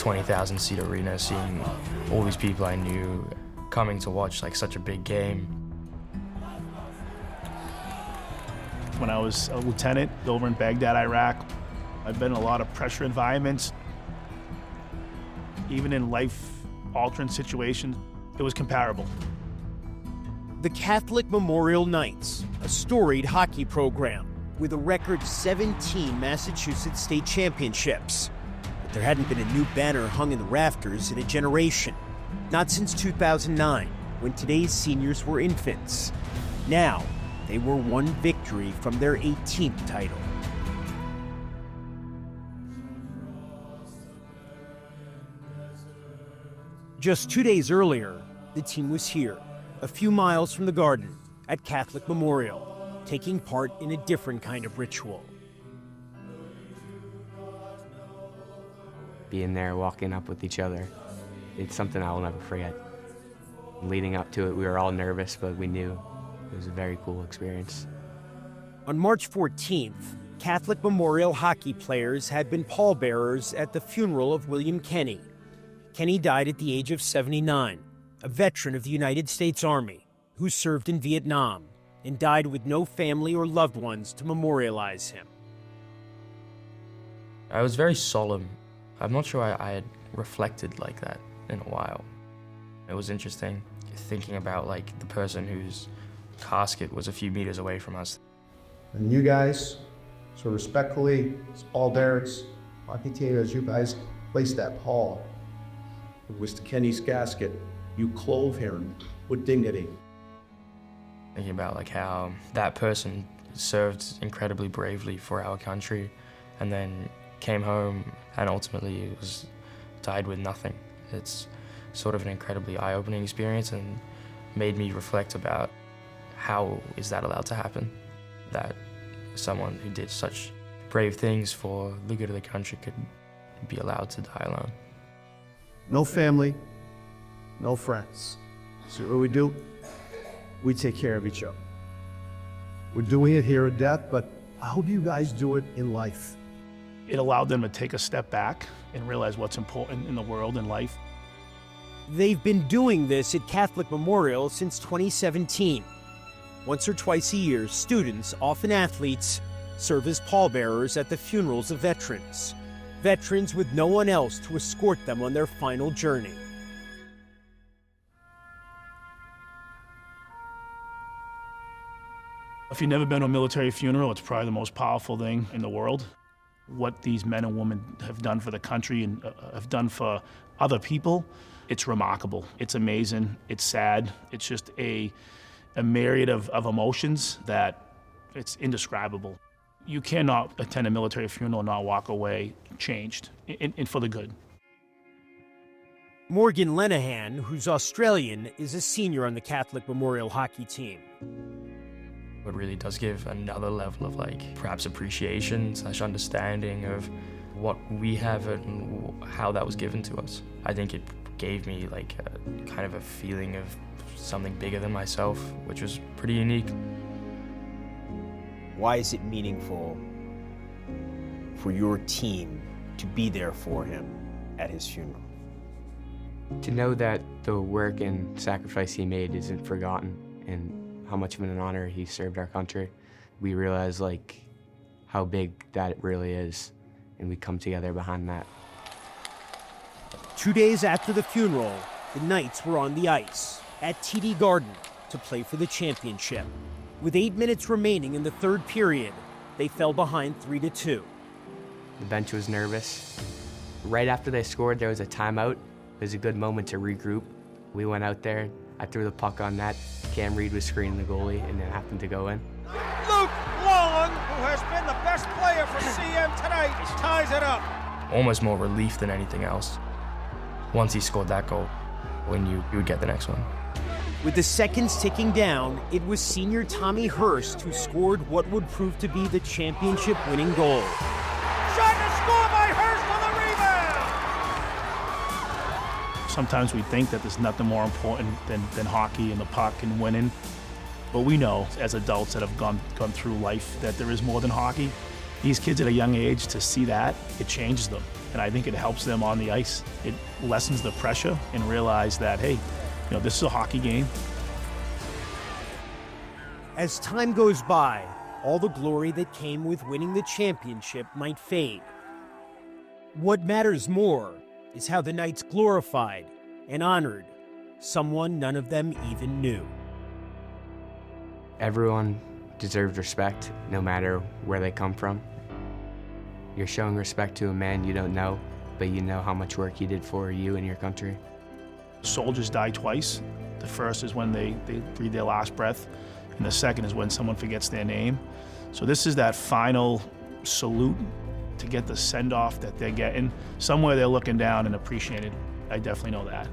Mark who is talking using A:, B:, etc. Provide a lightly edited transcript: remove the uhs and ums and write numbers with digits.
A: 20,000 seat arena, seeing all these people I knew coming to watch like such a big game.
B: When I was a lieutenant over in Baghdad, Iraq, I've been in a lot of pressure environments. Even in life-altering situations, it was comparable.
C: The Catholic Memorial Knights, a storied hockey program with a record 17 Massachusetts state championships. But there hadn't been a new banner hung in the rafters in a generation. Not since 2009, when today's seniors were infants. Now, they were one victory from their 18th title. Just 2 days earlier, the team was here, a few miles from the Garden, at Catholic Memorial, taking part in a different kind of ritual.
D: Being there, walking up with each other, it's something I will never forget. Leading up to it, we were all nervous, but we knew it was a very cool experience.
C: On March 14th, Catholic Memorial hockey players had been pallbearers at the funeral of William Kenny. Kenny died at the age of 79, a veteran of the United States Army who served in Vietnam and died with no family or loved ones to memorialize him.
A: I was very solemn. I'm not sure I had reflected like that in a while. It was interesting thinking about like the person whose casket was a few meters away from us.
E: And you guys, so respectfully, as pallbearers, I continue as you guys place that pall with Mr. Kenny's casket, you clothe him with dignity.
A: Thinking about like how that person served incredibly bravely for our country and then came home and ultimately died with nothing. It's sort of an incredibly eye-opening experience and made me reflect about how is that allowed to happen? That someone who did such brave things for the good of the country could be allowed to die alone.
E: No family, no friends. So what we do, we take care of each other. We're doing it here at death, but I hope you guys do it in life.
B: It allowed them to take a step back and realize what's important in the world and life.
C: They've been doing this at Catholic Memorial since 2017. Once or twice a year, students, often athletes, serve as pallbearers at the funerals of veterans. Veterans with no one else to escort them on their final journey.
B: If you've never been to a military funeral, it's probably the most powerful thing in the world. What these men and women have done for the country and have done for other people, it's remarkable. It's amazing, it's sad, it's just a myriad of emotions that it's indescribable. You cannot attend a military funeral and not walk away changed, and for the good.
C: Morgan Lenehan, who's Australian, is a senior on the Catholic Memorial hockey team.
A: It really does give another level of like perhaps appreciation / understanding of what we have and how that was given to us. I think it gave me like a kind of a feeling of something bigger than myself, which was pretty unique.
C: Why is it meaningful for your team to be there for him at his funeral?
D: To know that the work and sacrifice he made isn't forgotten and how much of an honor he served our country, we realize like how big that really is, and we come together behind that.
C: 2 days after the funeral, the Knights were on the ice at TD Garden to play for the championship. With 8 minutes remaining in the third period, they fell behind 3-2.
D: The bench was nervous. Right after they scored, there was a timeout. It was a good moment to regroup. We went out there, I threw the puck on net. Cam Reed was screening the goalie, and it happened to go in.
F: Luke Long, who has been the best player for CM tonight, ties it up.
A: Almost more relief than anything else. Once he scored that goal, when you would get the next one.
C: With the seconds ticking down, it was senior Tommy Hurst who scored what would prove to be the championship-winning goal.
F: Shot to score by Hurst on the rebound.
B: Sometimes we think that there's nothing more important than hockey and the puck and winning. But we know, as adults that have gone through life, that there is more than hockey. These kids at a young age, to see that, it changes them. and I think it helps them on the ice. It lessens the pressure and realize that, hey, this is a hockey game.
C: As time goes by, all the glory that came with winning the championship might fade. What matters more is how the Knights glorified and honored someone none of them even knew.
D: Everyone deserves respect, no matter where they come from. You're showing respect to a man you don't know, but you know how much work he did for you and your country.
B: Soldiers die twice. The first is when they breathe their last breath, and the second is when someone forgets their name. So this is that final salute to get the send-off that they're getting. Somewhere they're looking down and appreciating it. I definitely know that.